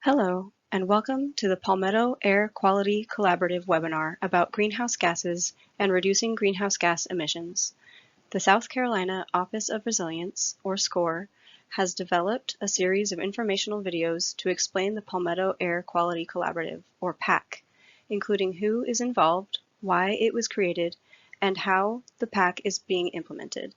Hello, and welcome to the Palmetto Air Quality Collaborative webinar about greenhouse gases and reducing greenhouse gas emissions. The South Carolina Office of Resilience, or SCORE, has developed a series of informational videos to explain the Palmetto Air Quality Collaborative, or PAC, including who is involved, why it was created, and how the PAC is being implemented.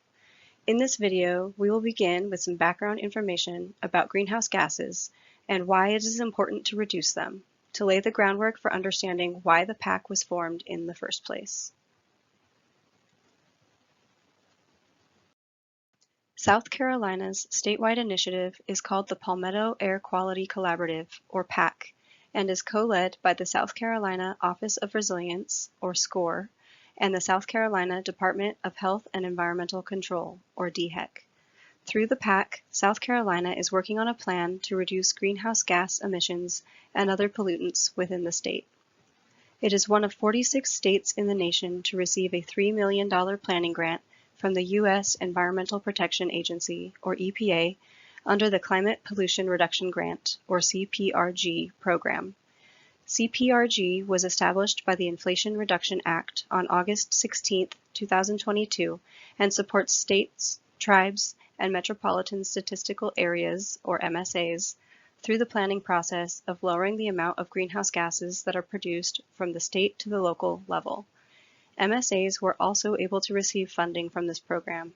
In this video, we will begin with some background information about greenhouse gases and why it is important to reduce them, to lay the groundwork for understanding why the PAC was formed in the first place. South Carolina's statewide initiative is called the Palmetto Air Quality Collaborative, or PAC, and is co-led by the South Carolina Office of Resilience, or SCORE, and the South Carolina Department of Health and Environmental Control, or DHEC. Through the PAC, South Carolina is working on a plan to reduce greenhouse gas emissions and other pollutants within the state. It is one of 46 states in the nation to receive a $3 million planning grant from the U.S. Environmental Protection Agency, or EPA, under the Climate Pollution Reduction Grant, or CPRG, program. CPRG was established by the Inflation Reduction Act on August 16, 2022, and supports states, tribes, and metropolitan statistical areas, or MSAs, through the planning process of lowering the amount of greenhouse gases that are produced from the state to the local level. MSAs were also able to receive funding from this program.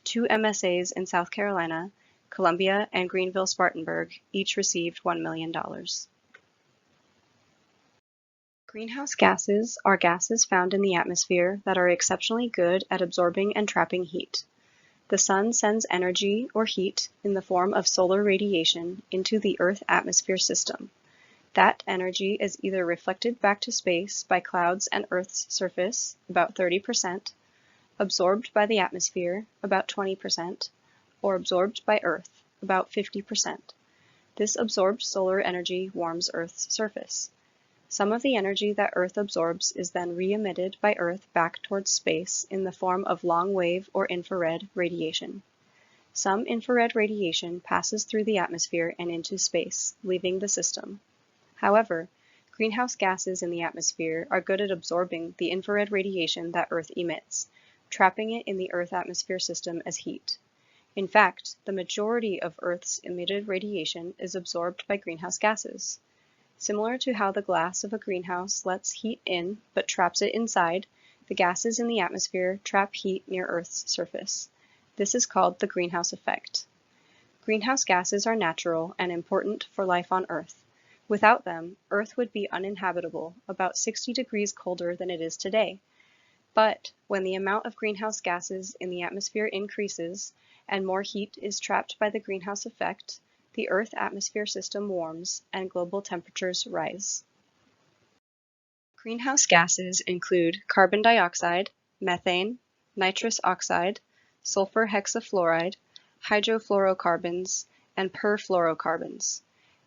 2 MSAs in South Carolina, Columbia and Greenville-Spartanburg, each received $1 million. Greenhouse gases are gases found in the atmosphere that are exceptionally good at absorbing and trapping heat. The sun sends energy or heat in the form of solar radiation into the Earth atmosphere system. That energy is either reflected back to space by clouds and Earth's surface, about 30%, absorbed by the atmosphere, about 20%, or absorbed by Earth, about 50%. This absorbed solar energy warms Earth's surface. Some of the energy that Earth absorbs is then re-emitted by Earth back towards space in the form of long-wave or infrared radiation. Some infrared radiation passes through the atmosphere and into space, leaving the system. However, greenhouse gases in the atmosphere are good at absorbing the infrared radiation that Earth emits, trapping it in the Earth atmosphere system as heat. In fact, the majority of Earth's emitted radiation is absorbed by greenhouse gases. Similar to how the glass of a greenhouse lets heat in but traps it inside, the gases in the atmosphere trap heat near Earth's surface. This is called the greenhouse effect. Greenhouse gases are natural and important for life on Earth. Without them, Earth would be uninhabitable, about 60 degrees colder than it is today. But when the amount of greenhouse gases in the atmosphere increases and more heat is trapped by the greenhouse effect, the Earth atmosphere system warms and global temperatures rise. Greenhouse gases include carbon dioxide, methane, nitrous oxide, sulfur hexafluoride, hydrofluorocarbons, and perfluorocarbons.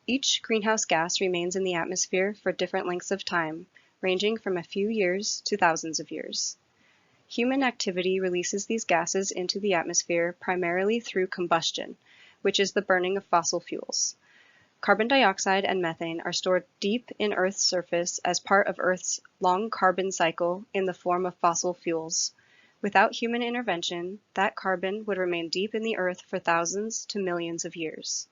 Each greenhouse gas remains in the atmosphere for different lengths of time, ranging from a few years to thousands of years. Human activity releases these gases into the atmosphere primarily through combustion, which is the burning of fossil fuels. Carbon dioxide and methane are stored deep in Earth's surface as part of Earth's long carbon cycle in the form of fossil fuels. Without human intervention, that carbon would remain deep in the Earth for thousands to millions of years.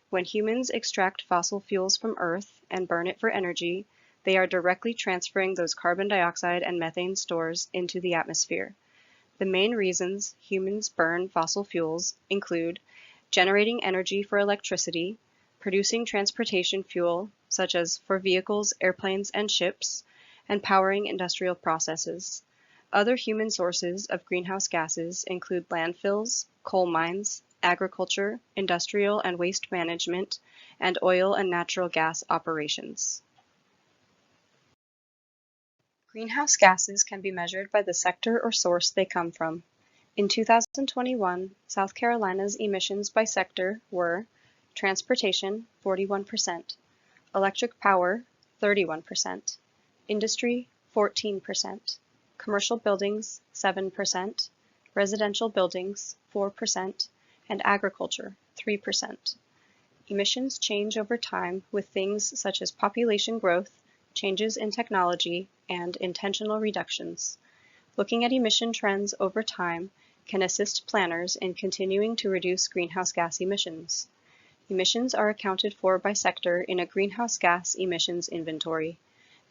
When humans extract fossil fuels from Earth and burn it for energy, they are directly transferring those carbon dioxide and methane stores into the atmosphere. The main reasons humans burn fossil fuels include generating energy for electricity, producing transportation fuel, such as for vehicles, airplanes, and ships, and powering industrial processes. Other human sources of greenhouse gases include landfills, coal mines, agriculture, industrial and waste management, and oil and natural gas operations. Greenhouse gases can be measured by the sector or source they come from. In 2021, South Carolina's emissions by sector were transportation, 41%, electric power, 31%, industry, 14%, commercial buildings, 7%, residential buildings, 4%, and agriculture, 3%. Emissions change over time with things such as population growth, changes in technology, and intentional reductions. Looking at emission trends over time can assist planners in continuing to reduce greenhouse gas emissions. Emissions are accounted for by sector in a greenhouse gas emissions inventory.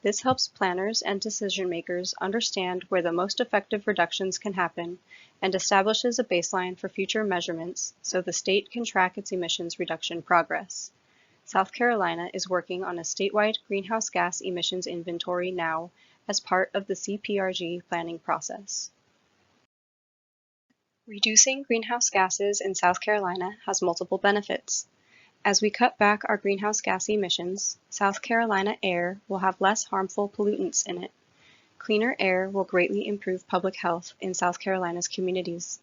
This helps planners and decision makers understand where the most effective reductions can happen and establishes a baseline for future measurements so the state can track its emissions reduction progress. South Carolina is working on a statewide greenhouse gas emissions inventory now as part of the CPRG planning process. Reducing greenhouse gases in South Carolina has multiple benefits. As we cut back our greenhouse gas emissions, South Carolina air will have less harmful pollutants in it. Cleaner air will greatly improve public health in South Carolina's communities.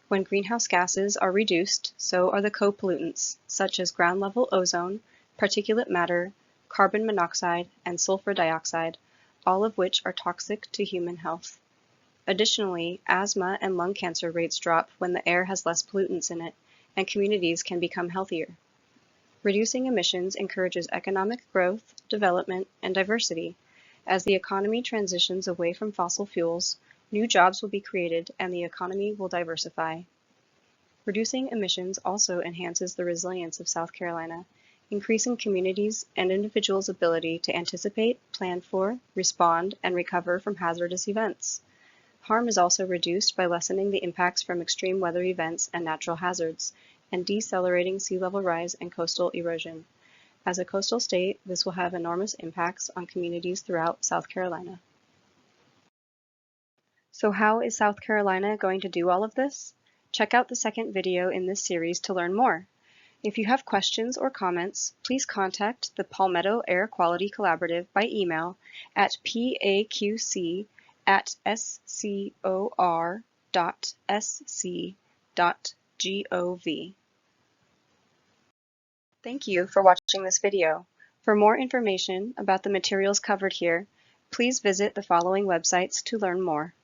When greenhouse gases are reduced, so are the co-pollutants, such as ground-level ozone, particulate matter, carbon monoxide, and sulfur dioxide, all of which are toxic to human health. Additionally, asthma and lung cancer rates drop when the air has less pollutants in it, and communities can become healthier. Reducing emissions encourages economic growth, development, and diversity. As the economy transitions away from fossil fuels, new jobs will be created and the economy will diversify. Reducing emissions also enhances the resilience of South Carolina, increasing communities' and individuals' ability to anticipate, plan for, respond, and recover from hazardous events. Harm is also reduced by lessening the impacts from extreme weather events and natural hazards, and decelerating sea level rise and coastal erosion. As a coastal state, this will have enormous impacts on communities throughout South Carolina. So how is South Carolina going to do all of this? Check out the second video in this series to learn more. If you have questions or comments, please contact the Palmetto Air Quality Collaborative by email at paqc@scor.sc.gov. Thank you for watching this video. For more information about the materials covered here, please visit the following websites to learn more.